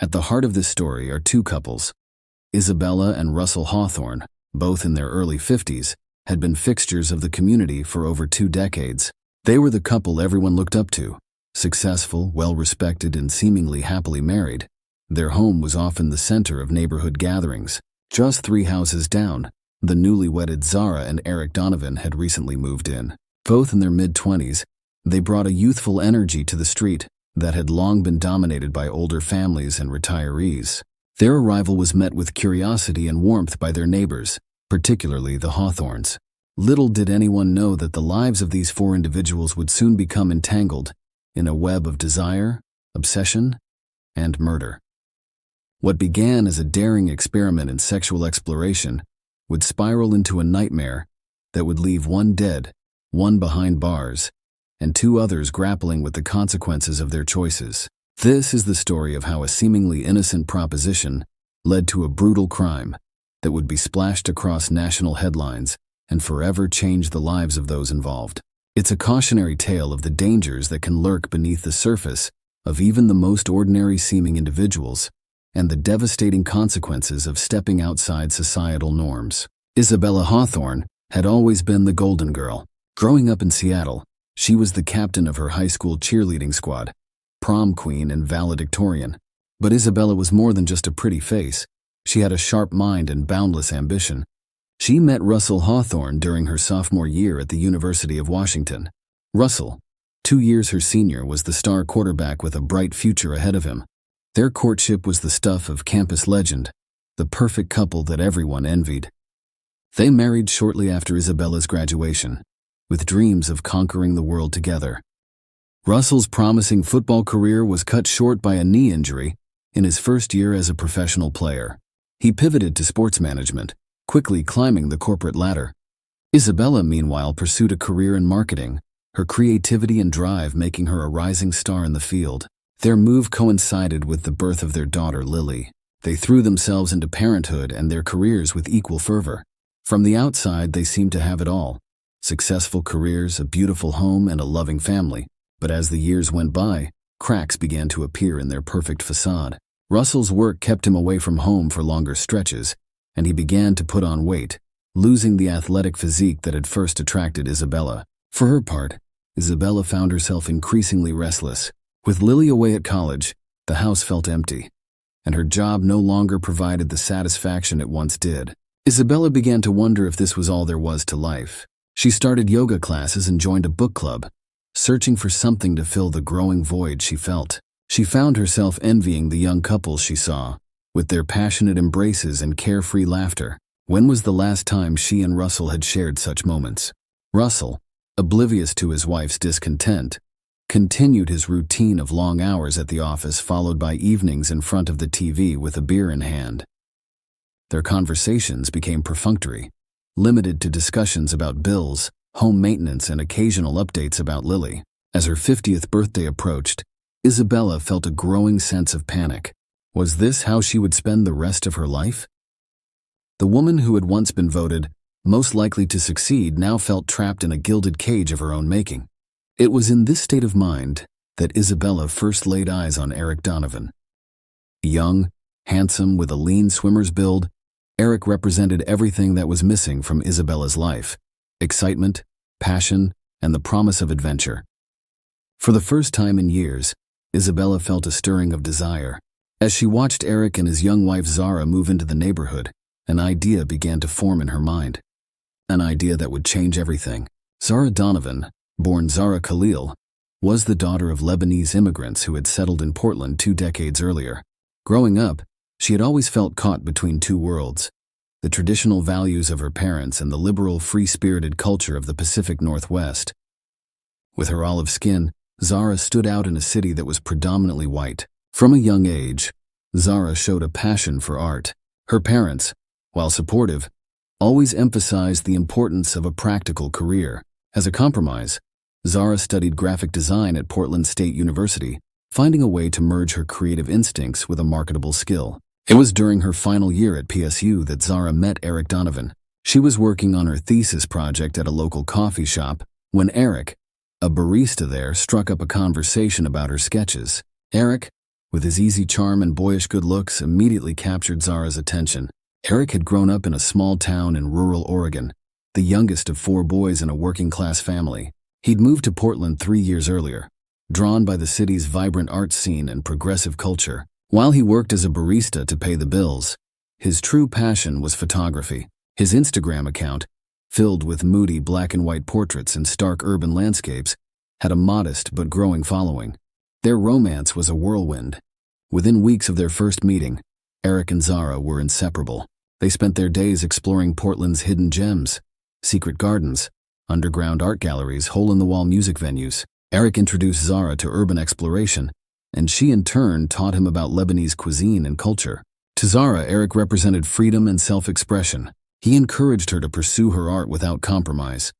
At the heart of this story are two couples. Isabella and Russell Hawthorne, both in their early 50s, had been fixtures of the community for over 2 decades. They were the couple everyone looked up to, successful, well-respected, and seemingly happily married. Their home was often the center of neighborhood gatherings. Just 3 houses down, the newly wedded Zara and Eric Donovan had recently moved in. Both in their mid-20s, they brought a youthful energy to the street that had long been dominated by older families and retirees. Their arrival was met with curiosity and warmth by their neighbors, particularly the Hawthornes. Little did anyone know that the lives of these 4 individuals would soon become entangled in a web of desire, obsession, and murder. What began as a daring experiment in sexual exploration would spiral into a nightmare that would leave one dead, one behind bars, and 2 others grappling with the consequences of their choices. This is the story of how a seemingly innocent proposition led to a brutal crime that would be splashed across national headlines and forever change the lives of those involved. It's a cautionary tale of the dangers that can lurk beneath the surface of even the most ordinary-seeming individuals, and the devastating consequences of stepping outside societal norms. Isabella Hawthorne had always been the golden girl. Growing up in Seattle, she was the captain of her high school cheerleading squad, prom queen and valedictorian. But Isabella was more than just a pretty face. She had a sharp mind and boundless ambition. She met Russell Hawthorne during her sophomore year at the University of Washington. Russell, 2 years her senior, was the star quarterback with a bright future ahead of him. Their courtship was the stuff of campus legend, the perfect couple that everyone envied. They married shortly after Isabella's graduation, with dreams of conquering the world together. Russell's promising football career was cut short by a knee injury in his first year as a professional player. He pivoted to sports management, quickly climbing the corporate ladder. Isabella, meanwhile, pursued a career in marketing, her creativity and drive making her a rising star in the field. Their move coincided with the birth of their daughter, Lily. They threw themselves into parenthood and their careers with equal fervor. From the outside, they seemed to have it all: successful careers, a beautiful home, and a loving family. But as the years went by, cracks began to appear in their perfect facade. Russell's work kept him away from home for longer stretches, and he began to put on weight, losing the athletic physique that had first attracted Isabella. For her part, Isabella found herself increasingly restless. With Lily away at college, the house felt empty, and her job no longer provided the satisfaction it once did. Isabella began to wonder if this was all there was to life. She started yoga classes and joined a book club, searching for something to fill the growing void she felt. She found herself envying the young couples she saw, with their passionate embraces and carefree laughter. When was the last time she and Russell had shared such moments? Russell, oblivious to his wife's discontent, continued his routine of long hours at the office, followed by evenings in front of the TV with a beer in hand. Their conversations became perfunctory, limited to discussions about bills, home maintenance, and occasional updates about Lily. As her 50th birthday approached, Isabella felt a growing sense of panic. Was this how she would spend the rest of her life? The woman who had once been voted most likely to succeed now felt trapped in a gilded cage of her own making. It was in this state of mind that Isabella first laid eyes on Eric Donovan. Young, handsome, with a lean swimmer's build, Eric represented everything that was missing from Isabella's life: excitement, passion, and the promise of adventure. For the first time in years, Isabella felt a stirring of desire. As she watched Eric and his young wife Zara move into the neighborhood, an idea began to form in her mind. An idea that would change everything. Zara Donovan, born Zara Khalil, was the daughter of Lebanese immigrants who had settled in Portland 2 decades earlier. Growing up, she had always felt caught between 2 worlds: the traditional values of her parents and the liberal, free-spirited culture of the Pacific Northwest. With her olive skin, Zara stood out in a city that was predominantly white. From a young age, Zara showed a passion for art. Her parents, while supportive, always emphasized the importance of a practical career. As a compromise, Zara studied graphic design at Portland State University, finding a way to merge her creative instincts with a marketable skill. It was during her final year at PSU that Zara met Eric Donovan. She was working on her thesis project at a local coffee shop when Eric, a barista there, struck up a conversation about her sketches. Eric, with his easy charm and boyish good looks, immediately captured Zara's attention. Eric had grown up in a small town in rural Oregon, the youngest of 4 boys in a working-class family. He'd moved to Portland 3 years earlier, drawn by the city's vibrant art scene and progressive culture. While he worked as a barista to pay the bills, his true passion was photography. His Instagram account, filled with moody black and white portraits and stark urban landscapes, had a modest but growing following. Their romance was a whirlwind. Within weeks of their first meeting, Eric and Zara were inseparable. They spent their days exploring Portland's hidden gems, secret gardens, underground art galleries, hole-in-the-wall music venues. Eric introduced Zara to urban exploration, and she in turn taught him about Lebanese cuisine and culture. To Zara, Eric represented freedom and self-expression. He encouraged her to pursue her art without compromise,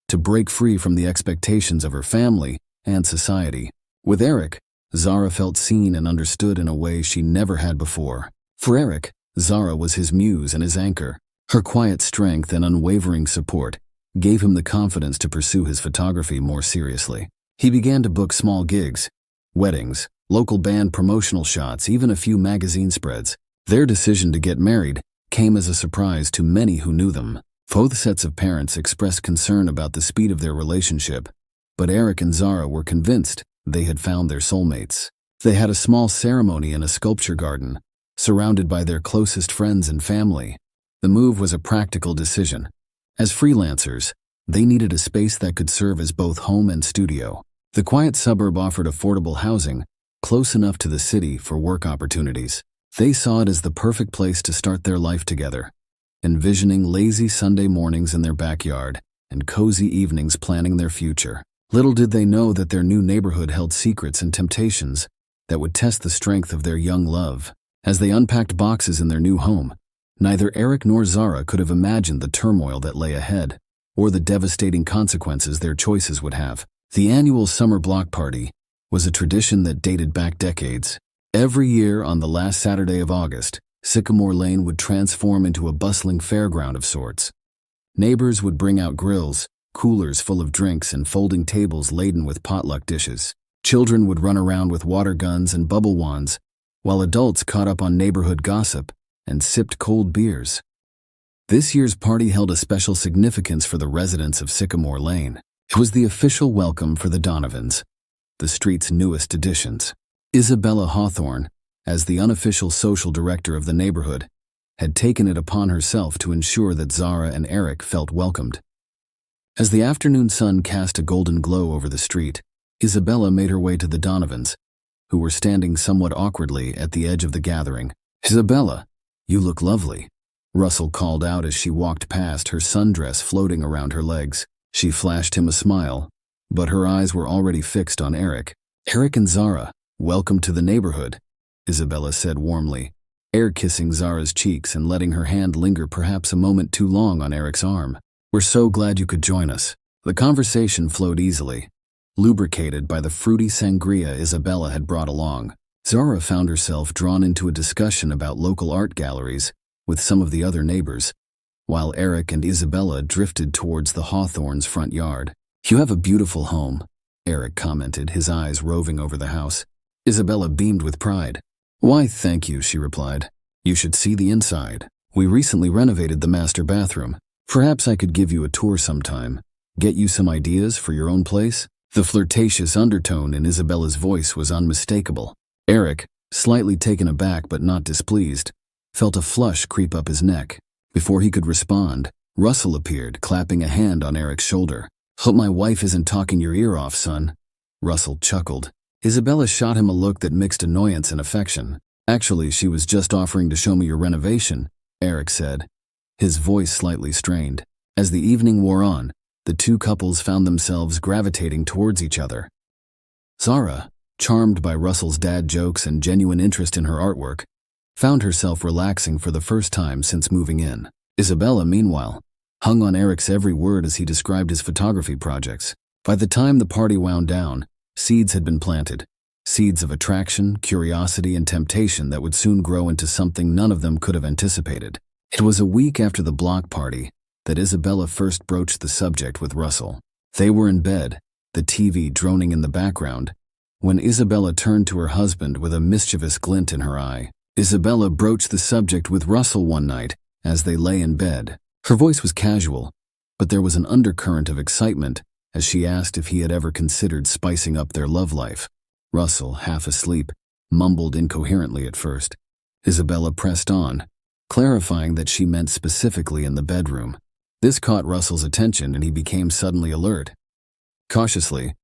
to break free from the expectations of her family and society. With Eric, Zara felt seen and understood in a way she never had before. For Eric, Zara was his muse and his anchor. Her quiet strength and unwavering support gave him the confidence to pursue his photography more seriously. He began to book small gigs, weddings, local band promotional shots, even a few magazine spreads. Their decision to get married came as a surprise to many who knew them. Both sets of parents expressed concern about the speed of their relationship, but Eric and Zara were convinced they had found their soulmates. They had a small ceremony in a sculpture garden, surrounded by their closest friends and family. The move was a practical decision. As freelancers, they needed a space that could serve as both home and studio. The quiet suburb offered affordable housing, close enough to the city for work opportunities. They saw it as the perfect place to start their life together, envisioning lazy Sunday mornings in their backyard and cozy evenings planning their future. Little did they know that their new neighborhood held secrets and temptations that would test the strength of their young love. As they unpacked boxes in their new home, neither Eric nor Zara could have imagined the turmoil that lay ahead, or the devastating consequences their choices would have. The annual summer block party was a tradition that dated back decades. Every year on the last Saturday of August, Sycamore Lane would transform into a bustling fairground of sorts. Neighbors would bring out grills, coolers full of drinks, and folding tables laden with potluck dishes. Children would run around with water guns and bubble wands, while adults caught up on neighborhood gossip and sipped cold beers. This year's party held a special significance for the residents of Sycamore Lane. It was the official welcome for the Donovans, the street's newest additions. Isabella Hawthorne, as the unofficial social director of the neighborhood, had taken it upon herself to ensure that Zara and Eric felt welcomed. As the afternoon sun cast a golden glow over the street, Isabella made her way to the Donovans, who were standing somewhat awkwardly at the edge of the gathering. "Isabella, you look lovely," Russell called out as she walked past, her sundress floating around her legs. She flashed him a smile, but her eyes were already fixed on Eric. "Eric and Zara, welcome to the neighborhood," Isabella said warmly, air-kissing Zara's cheeks and letting her hand linger perhaps a moment too long on Eric's arm. "We're so glad you could join us." The conversation flowed easily, lubricated by the fruity sangria Isabella had brought along. Zara found herself drawn into a discussion about local art galleries with some of the other neighbors, while Eric and Isabella drifted towards the Hawthorns' front yard. "You have a beautiful home," Eric commented, his eyes roving over the house. Isabella beamed with pride. "Why, thank you," she replied. "You should see the inside. We recently renovated the master bathroom. Perhaps I could give you a tour sometime, get you some ideas for your own place." The flirtatious undertone in Isabella's voice was unmistakable. Eric, slightly taken aback but not displeased, felt a flush creep up his neck. Before he could respond, Russell appeared, clapping a hand on Eric's shoulder. "Hope my wife isn't talking your ear off, son." Russell chuckled. Isabella shot him a look that mixed annoyance and affection. "Actually, she was just offering to show me your renovation," Eric said, his voice slightly strained. As the evening wore on, the two couples found themselves gravitating towards each other. Zara, charmed by Russell's dad jokes and genuine interest in her artwork, found herself relaxing for the first time since moving in. Isabella, meanwhile, hung on Eric's every word as he described his photography projects. By the time the party wound down, seeds had been planted. Seeds of attraction, curiosity, and temptation that would soon grow into something none of them could have anticipated. It was a week after the block party that Isabella first broached the subject with Russell. They were in bed, the TV droning in the background, when Isabella turned to her husband with a mischievous glint in her eye. Isabella broached the subject with Russell one night as they lay in bed. Her voice was casual, but there was an undercurrent of excitement as she asked if he had ever considered spicing up their love life. Russell, half asleep, mumbled incoherently at first. Isabella pressed on, clarifying that she meant specifically in the bedroom. This caught Russell's attention and he became suddenly alert. Cautiously,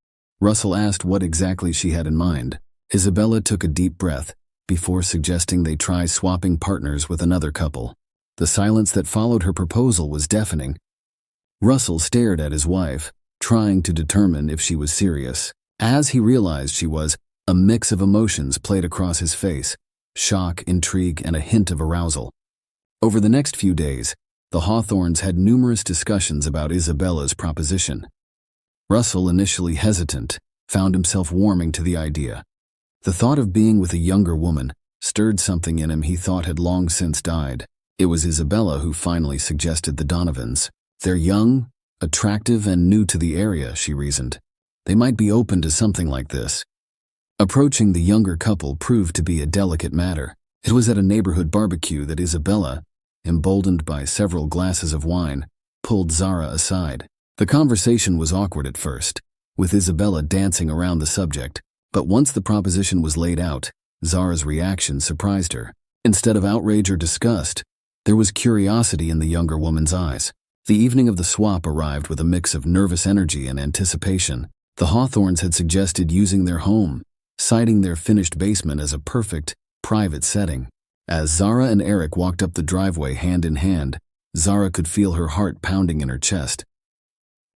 Russell asked what exactly she had in mind. Isabella took a deep breath before suggesting they try swapping partners with another couple. The silence that followed her proposal was deafening. Russell stared at his wife, trying to determine if she was serious. As he realized she was, a mix of emotions played across his face: shock, intrigue, and a hint of arousal. Over the next few days, the Hawthorns had numerous discussions about Isabella's proposition. Russell, initially hesitant, found himself warming to the idea. The thought of being with a younger woman stirred something in him he thought had long since died. It was Isabella who finally suggested the Donovans. They're young, attractive, and new to the area, she reasoned. They might be open to something like this. Approaching the younger couple proved to be a delicate matter. It was at a neighborhood barbecue that Isabella, emboldened by several glasses of wine, pulled Zara aside. The conversation was awkward at first, with Isabella dancing around the subject, but once the proposition was laid out, Zara's reaction surprised her. Instead of outrage or disgust, there was curiosity in the younger woman's eyes. The evening of the swap arrived with a mix of nervous energy and anticipation. The Hawthorns had suggested using their home, citing their finished basement as a perfect, private setting. As Zara and Eric walked up the driveway hand in hand, Zara could feel her heart pounding in her chest.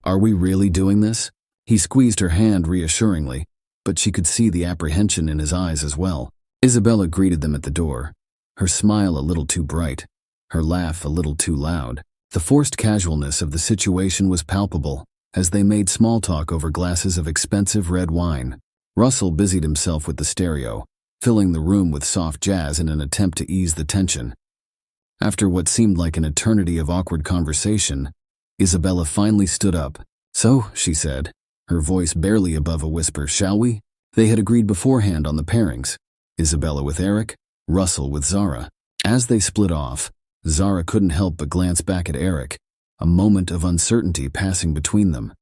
"Are we really doing this?" He squeezed her hand reassuringly, but she could see the apprehension in his eyes as well. Isabella greeted them at the door, her smile a little too bright, her laugh a little too loud. The forced casualness of the situation was palpable as they made small talk over glasses of expensive red wine. Russell busied himself with the stereo, filling the room with soft jazz in an attempt to ease the tension. After what seemed like an eternity of awkward conversation, Isabella finally stood up. "So," she said, her voice barely above a whisper, "shall we?" They had agreed beforehand on the pairings, Isabella with Eric, Russell with Zara. As they split off, Zara couldn't help but glance back at Eric, a moment of uncertainty passing between them.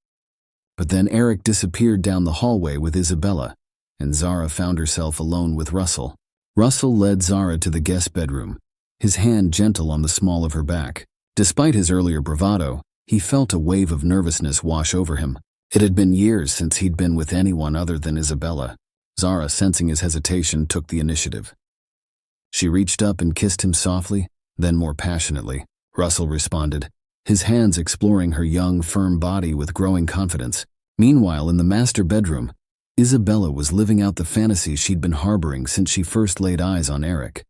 But then Eric disappeared down the hallway with Isabella, and Zara found herself alone with Russell. Russell led Zara to the guest bedroom, his hand gentle on the small of her back. Despite his earlier bravado, he felt a wave of nervousness wash over him. It had been years since he'd been with anyone other than Isabella. Zara, sensing his hesitation, took the initiative. She reached up and kissed him softly, then more passionately. Russell responded, his hands exploring her young, firm body with growing confidence. Meanwhile, in the master bedroom, Isabella was living out the fantasy she'd been harboring since she first laid eyes on Eric.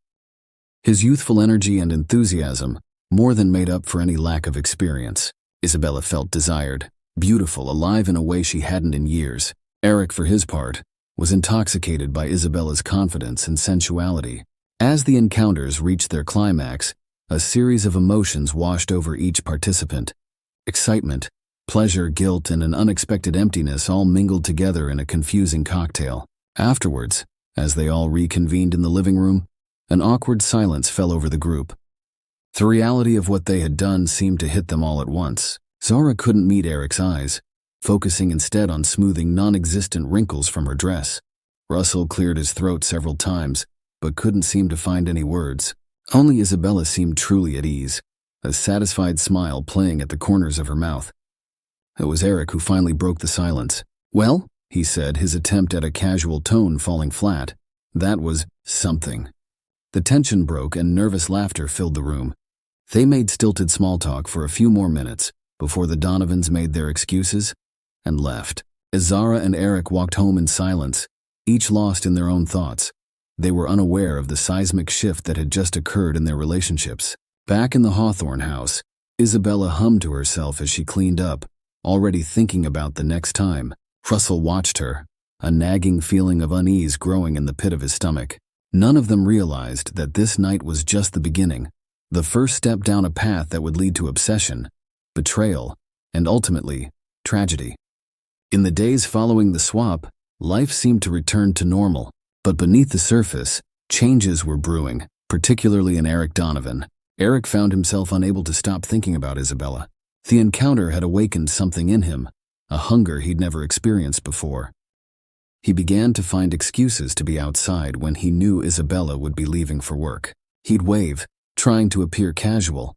His youthful energy and enthusiasm more than made up for any lack of experience. Isabella felt desired, beautiful, alive in a way she hadn't in years. Eric, for his part, was intoxicated by Isabella's confidence and sensuality. As the encounters reached their climax, a series of emotions washed over each participant. Excitement, pleasure, guilt, and an unexpected emptiness all mingled together in a confusing cocktail. Afterwards, as they all reconvened in the living room, an awkward silence fell over the group. The reality of what they had done seemed to hit them all at once. Zara couldn't meet Eric's eyes, focusing instead on smoothing non-existent wrinkles from her dress. Russell cleared his throat several times, but couldn't seem to find any words. Only Isabella seemed truly at ease, a satisfied smile playing at the corners of her mouth. It was Eric who finally broke the silence. "Well," he said, his attempt at a casual tone falling flat. That was something. The tension broke and nervous laughter filled the room. They made stilted small talk for a few more minutes before the Donovans made their excuses and left. As Zara and Eric walked home in silence, each lost in their own thoughts, they were unaware of the seismic shift that had just occurred in their relationships. Back in the Hawthorn house, Isabella hummed to herself as she cleaned up, already thinking about the next time. Russell watched her, a nagging feeling of unease growing in the pit of his stomach. None of them realized that this night was just the beginning, the first step down a path that would lead to obsession, betrayal, and ultimately, tragedy. In the days following the swap, Life seemed to return to normal, but beneath the surface, changes were brewing, particularly in Eric Donovan. Eric found himself unable to stop thinking about Isabella. The encounter had awakened something in him, a hunger he'd never experienced before. He began to find excuses to be outside when he knew Isabella would be leaving for work. He'd wave, trying to appear casual,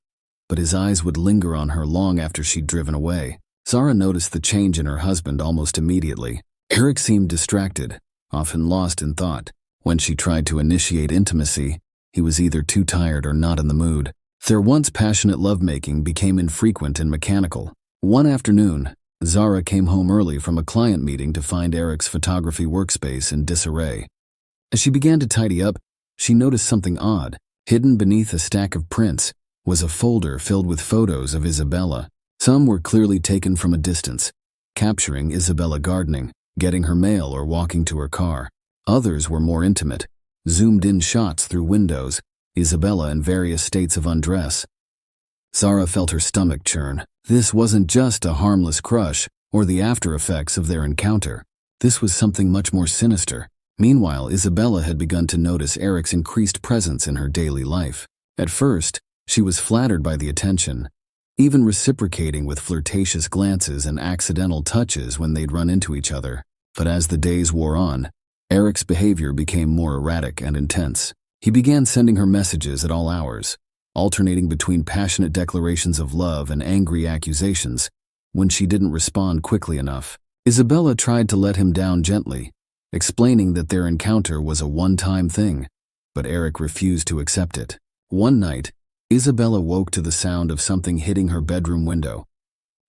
but his eyes would linger on her long after she'd driven away. Zara noticed the change in her husband almost immediately. Eric seemed distracted, often lost in thought. When she tried to initiate intimacy, he was either too tired or not in the mood. Their once passionate lovemaking became infrequent and mechanical. One afternoon, Zara came home early from a client meeting to find Eric's photography workspace in disarray. As she began to tidy up, she noticed something odd. Hidden beneath a stack of prints was a folder filled with photos of Isabella. Some were clearly taken from a distance, capturing Isabella gardening, getting her mail, or walking to her car. Others were more intimate, zoomed-in shots through windows, Isabella in various states of undress. Zara felt her stomach churn. This wasn't just a harmless crush or the after-effects of their encounter. This was something much more sinister. Meanwhile, Isabella had begun to notice Eric's increased presence in her daily life. At first, she was flattered by the attention, even reciprocating with flirtatious glances and accidental touches when they'd run into each other. But as the days wore on, Eric's behavior became more erratic and intense. He began sending her messages at all hours, alternating between passionate declarations of love and angry accusations. When she didn't respond quickly enough, Isabella tried to let him down gently, explaining that their encounter was a one-time thing, but Eric refused to accept it. One night, Isabella woke to the sound of something hitting her bedroom window.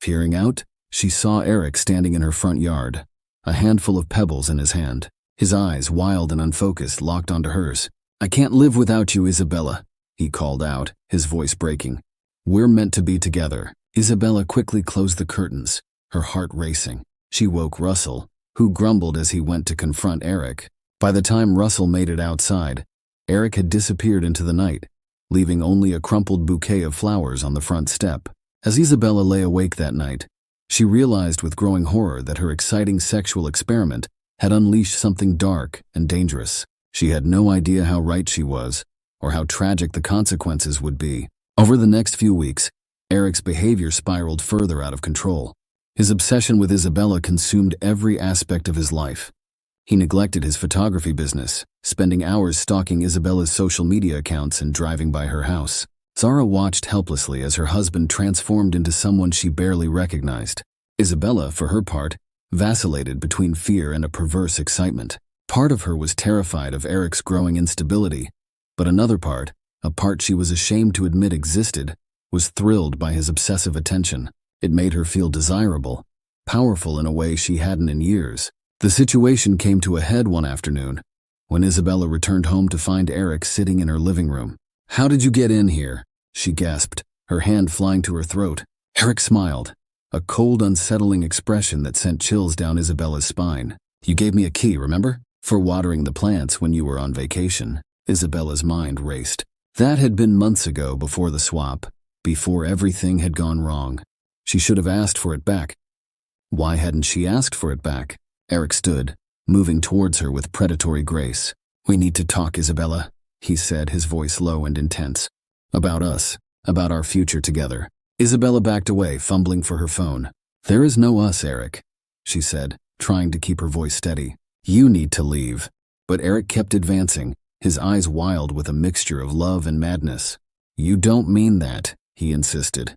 Peering out, she saw Eric standing in her front yard, a handful of pebbles in his hand. His eyes, wild and unfocused, locked onto hers. "I can't live without you, Isabella," he called out, his voice breaking. "We're meant to be together." Isabella quickly closed the curtains, her heart racing. She woke Russell, who grumbled as he went to confront Eric. By the time Russell made it outside, Eric had disappeared into the night, leaving only a crumpled bouquet of flowers on the front step. As Isabella lay awake that night, she realized with growing horror that her exciting sexual experiment had unleashed something dark and dangerous. She had no idea how right she was, or how tragic the consequences would be. Over the next few weeks, Eric's behavior spiraled further out of control. His obsession with Isabella consumed every aspect of his life. He neglected his photography business, spending hours stalking Isabella's social media accounts and driving by her house. Zara watched helplessly as her husband transformed into someone she barely recognized. Isabella, for her part, vacillated between fear and a perverse excitement. Part of her was terrified of Eric's growing instability, but another part, a part she was ashamed to admit existed, was thrilled by his obsessive attention. It made her feel desirable, powerful in a way she hadn't in years. The situation came to a head one afternoon, when Isabella returned home to find Eric sitting in her living room. "How did you get in here?" she gasped, her hand flying to her throat. Eric smiled, a cold, unsettling expression that sent chills down Isabella's spine. "You gave me a key, remember? For watering the plants when you were on vacation." Isabella's mind raced. That had been months ago, before the swap, before everything had gone wrong. She should have asked for it back. Why hadn't she asked for it back? Eric stood, moving towards her with predatory grace. "We need to talk, Isabella," he said, his voice low and intense. "About us, about our future together." Isabella backed away, fumbling for her phone. "There is no us, Eric," she said, trying to keep her voice steady. "You need to leave." But Eric kept advancing, his eyes wild with a mixture of love and madness. "You don't mean that," he insisted.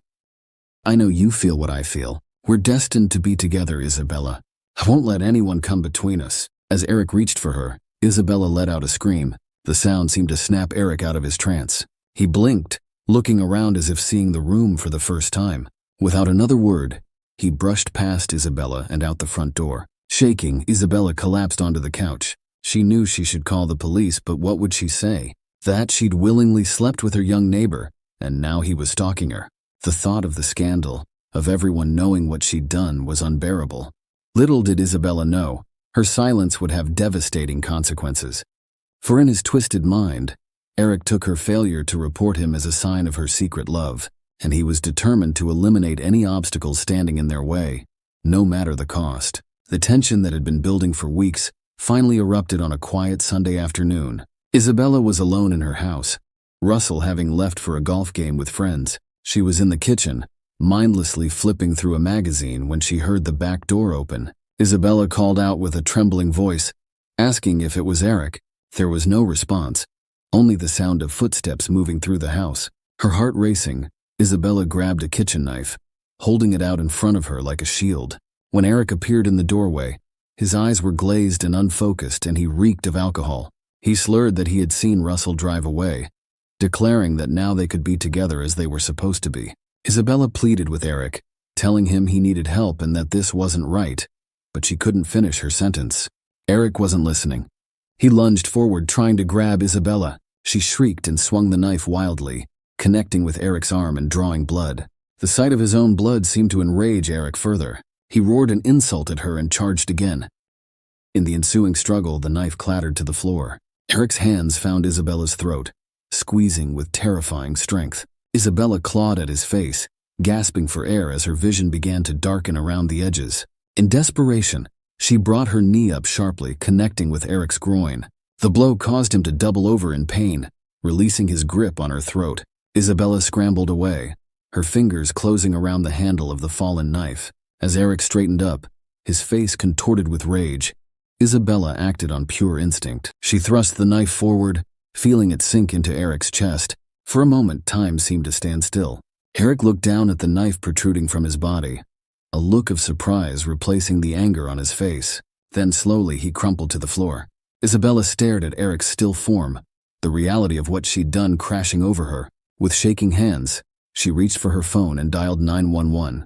"I know you feel what I feel. We're destined to be together, Isabella. I won't let anyone come between us." As Eric reached for her, Isabella let out a scream. The sound seemed to snap Eric out of his trance. He blinked, looking around as if seeing the room for the first time. Without another word, he brushed past Isabella and out the front door. Shaking, Isabella collapsed onto the couch. She knew she should call the police, but what would she say? That she'd willingly slept with her young neighbor, and now he was stalking her. The thought of the scandal, of everyone knowing what she'd done, was unbearable. Little did Isabella know, her silence would have devastating consequences. For in his twisted mind, Eric took her failure to report him as a sign of her secret love, and he was determined to eliminate any obstacles standing in their way, no matter the cost. The tension that had been building for weeks finally erupted on a quiet Sunday afternoon. Isabella was alone in her house, Russell having left for a golf game with friends. She was in the kitchen, mindlessly flipping through a magazine when she heard the back door open. Isabella called out with a trembling voice, asking if it was Eric. There was no response, only the sound of footsteps moving through the house. Her heart racing, Isabella grabbed a kitchen knife, holding it out in front of her like a shield. When Eric appeared in the doorway, his eyes were glazed and unfocused, and he reeked of alcohol. He slurred that he had seen Russell drive away, declaring that now they could be together as they were supposed to be. Isabella pleaded with Eric, telling him he needed help and that this wasn't right, but she couldn't finish her sentence. Eric wasn't listening. He lunged forward, trying to grab Isabella. She shrieked and swung the knife wildly, connecting with Eric's arm and drawing blood. The sight of his own blood seemed to enrage Eric further. He roared an insult at her and charged again. In the ensuing struggle, the knife clattered to the floor. Eric's hands found Isabella's throat, squeezing with terrifying strength. Isabella clawed at his face, gasping for air as her vision began to darken around the edges. In desperation, she brought her knee up sharply, connecting with Eric's groin. The blow caused him to double over in pain, releasing his grip on her throat. Isabella scrambled away, her fingers closing around the handle of the fallen knife. As Eric straightened up, his face contorted with rage, Isabella acted on pure instinct. She thrust the knife forward, feeling it sink into Eric's chest. For a moment, time seemed to stand still. Eric looked down at the knife protruding from his body, a look of surprise replacing the anger on his face. Then slowly he crumpled to the floor. Isabella stared at Eric's still form, the reality of what she'd done crashing over her. With shaking hands, she reached for her phone and dialed 911.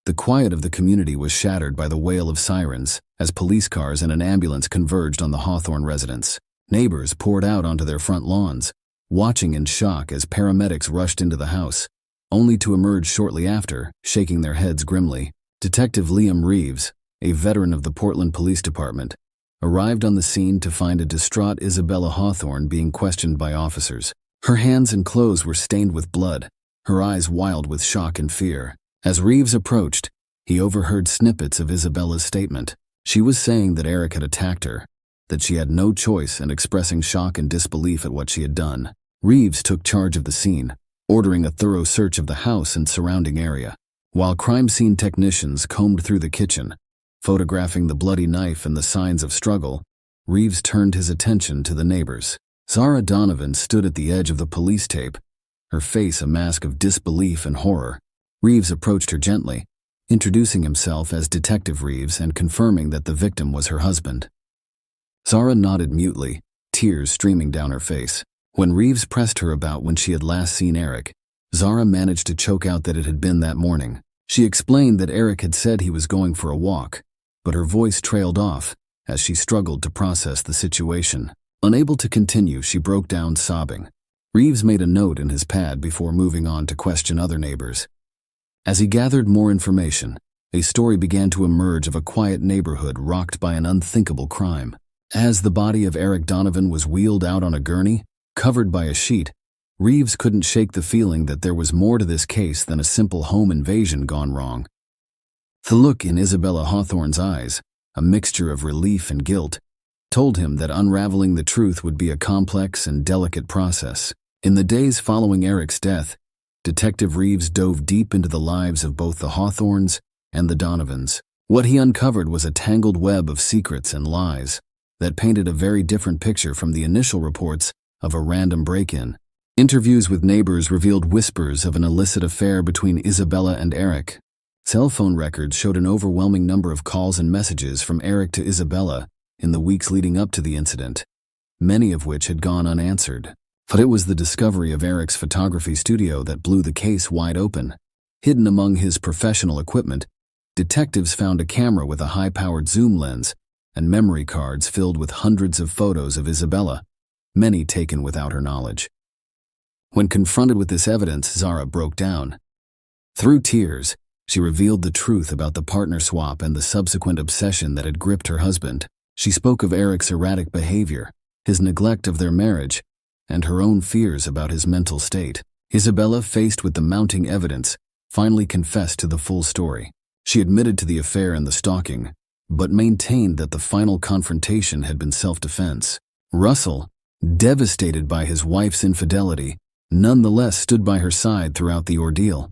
The quiet of the community was shattered by the wail of sirens as police cars and an ambulance converged on the Hawthorne residence. Neighbors poured out onto their front lawns, watching in shock as paramedics rushed into the house, only to emerge shortly after, shaking their heads grimly. Detective Liam Reeves, a veteran of the Portland Police Department, arrived on the scene to find a distraught Isabella Hawthorne being questioned by officers. Her hands and clothes were stained with blood, her eyes wild with shock and fear. As Reeves approached, he overheard snippets of Isabella's statement. She was saying that Eric had attacked her, that she had no choice, and expressing shock and disbelief at what she had done. Reeves took charge of the scene, ordering a thorough search of the house and surrounding area. While crime scene technicians combed through the kitchen, photographing the bloody knife and the signs of struggle, Reeves turned his attention to the neighbors. Zara Donovan stood at the edge of the police tape, her face a mask of disbelief and horror. Reeves approached her gently, introducing himself as Detective Reeves and confirming that the victim was her husband. Zara nodded mutely, tears streaming down her face. When Reeves pressed her about when she had last seen Eric, Zara managed to choke out that it had been that morning. She explained that Eric had said he was going for a walk, but her voice trailed off as she struggled to process the situation. Unable to continue, she broke down sobbing. Reeves made a note in his pad before moving on to question other neighbors. As he gathered more information, a story began to emerge of a quiet neighborhood rocked by an unthinkable crime. As the body of Eric Donovan was wheeled out on a gurney, covered by a sheet, Reeves couldn't shake the feeling that there was more to this case than a simple home invasion gone wrong. The look in Isabella Hawthorne's eyes, a mixture of relief and guilt, told him that unraveling the truth would be a complex and delicate process. In the days following Eric's death, Detective Reeves dove deep into the lives of both the Hawthornes and the Donovans. What he uncovered was a tangled web of secrets and lies that painted a very different picture from the initial reports of a random break-in. Interviews with neighbors revealed whispers of an illicit affair between Isabella and Eric. Cell phone records showed an overwhelming number of calls and messages from Eric to Isabella in the weeks leading up to the incident, many of which had gone unanswered. But it was the discovery of Eric's photography studio that blew the case wide open. Hidden among his professional equipment, detectives found a camera with a high-powered zoom lens and memory cards filled with hundreds of photos of Isabella, many taken without her knowledge. When confronted with this evidence, Zara broke down. Through tears, she revealed the truth about the partner swap and the subsequent obsession that had gripped her husband. She spoke of Eric's erratic behavior, his neglect of their marriage, and her own fears about his mental state. Isabella, faced with the mounting evidence, finally confessed to the full story. She admitted to the affair and the stalking, but maintained that the final confrontation had been self-defense. Russell, devastated by his wife's infidelity, nonetheless stood by her side throughout the ordeal.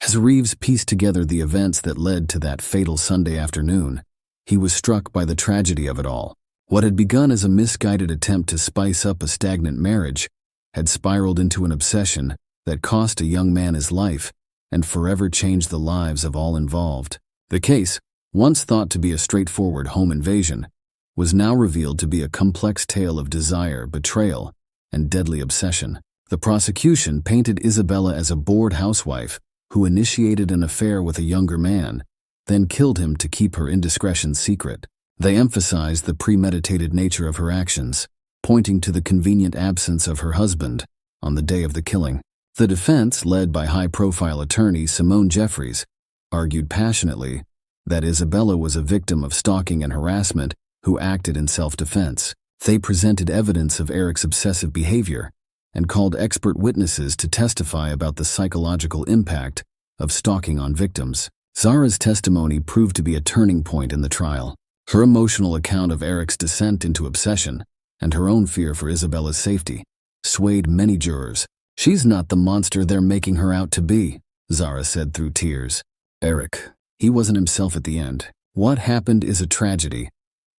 As Reeves pieced together the events that led to that fatal Sunday afternoon, he was struck by the tragedy of it all. What had begun as a misguided attempt to spice up a stagnant marriage had spiraled into an obsession that cost a young man his life and forever changed the lives of all involved. The case, once thought to be a straightforward home invasion, was now revealed to be a complex tale of desire, betrayal, and deadly obsession. The prosecution painted Isabella as a bored housewife who initiated an affair with a younger man, then killed him to keep her indiscretions secret. They emphasized the premeditated nature of her actions, pointing to the convenient absence of her husband on the day of the killing. The defense, led by high-profile attorney Simone Jeffries, argued passionately that Isabella was a victim of stalking and harassment who acted in self-defense. They presented evidence of Eric's obsessive behavior and called expert witnesses to testify about the psychological impact of stalking on victims. Zara's testimony proved to be a turning point in the trial. Her emotional account of Eric's descent into obsession and her own fear for Isabella's safety swayed many jurors. "She's not the monster they're making her out to be," Zara said through tears. "Eric, he wasn't himself at the end. What happened is a tragedy,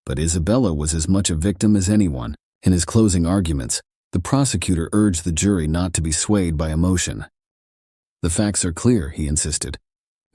but Isabella was as much a victim as anyone." In his closing arguments, the prosecutor urged the jury not to be swayed by emotion. "The facts are clear," he insisted.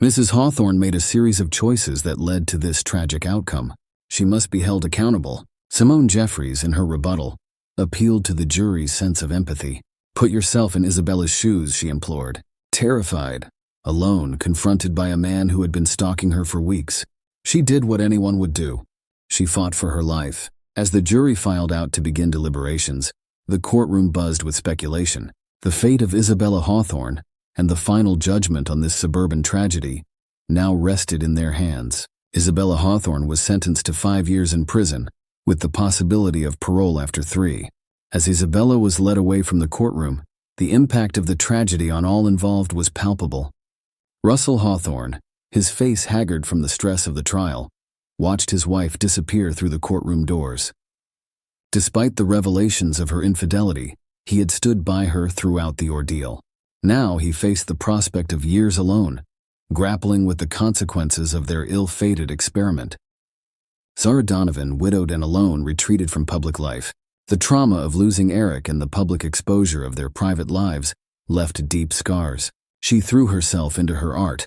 "Mrs. Hawthorne made a series of choices that led to this tragic outcome. She must be held accountable." Simone Jeffries, in her rebuttal, appealed to the jury's sense of empathy. "Put yourself in Isabella's shoes," she implored. Terrified, alone, confronted by a man who had been stalking her for weeks, she did what anyone would do. She fought for her life. As the jury filed out to begin deliberations, the courtroom buzzed with speculation. The fate of Isabella Hawthorne and the final judgment on this suburban tragedy now rested in their hands. Isabella Hawthorne was sentenced to 5 years in prison, with the possibility of parole after 3. As Isabella was led away from the courtroom, the impact of the tragedy on all involved was palpable. Russell Hawthorne, his face haggard from the stress of the trial, watched his wife disappear through the courtroom doors. Despite the revelations of her infidelity, he had stood by her throughout the ordeal. Now he faced the prospect of years alone, grappling with the consequences of their ill-fated experiment. Zara Donovan, widowed and alone, retreated from public life. The trauma of losing Eric and the public exposure of their private lives left deep scars. She threw herself into her art,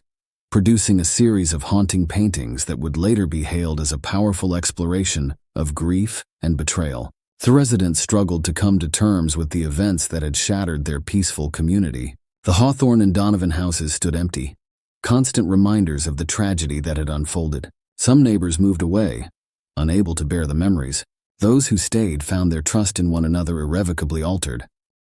producing a series of haunting paintings that would later be hailed as a powerful exploration of grief and betrayal. The residents struggled to come to terms with the events that had shattered their peaceful community. The Hawthorne and Donovan houses stood empty, constant reminders of the tragedy that had unfolded. Some neighbors moved away, unable to bear the memories. Those who stayed found their trust in one another irrevocably altered.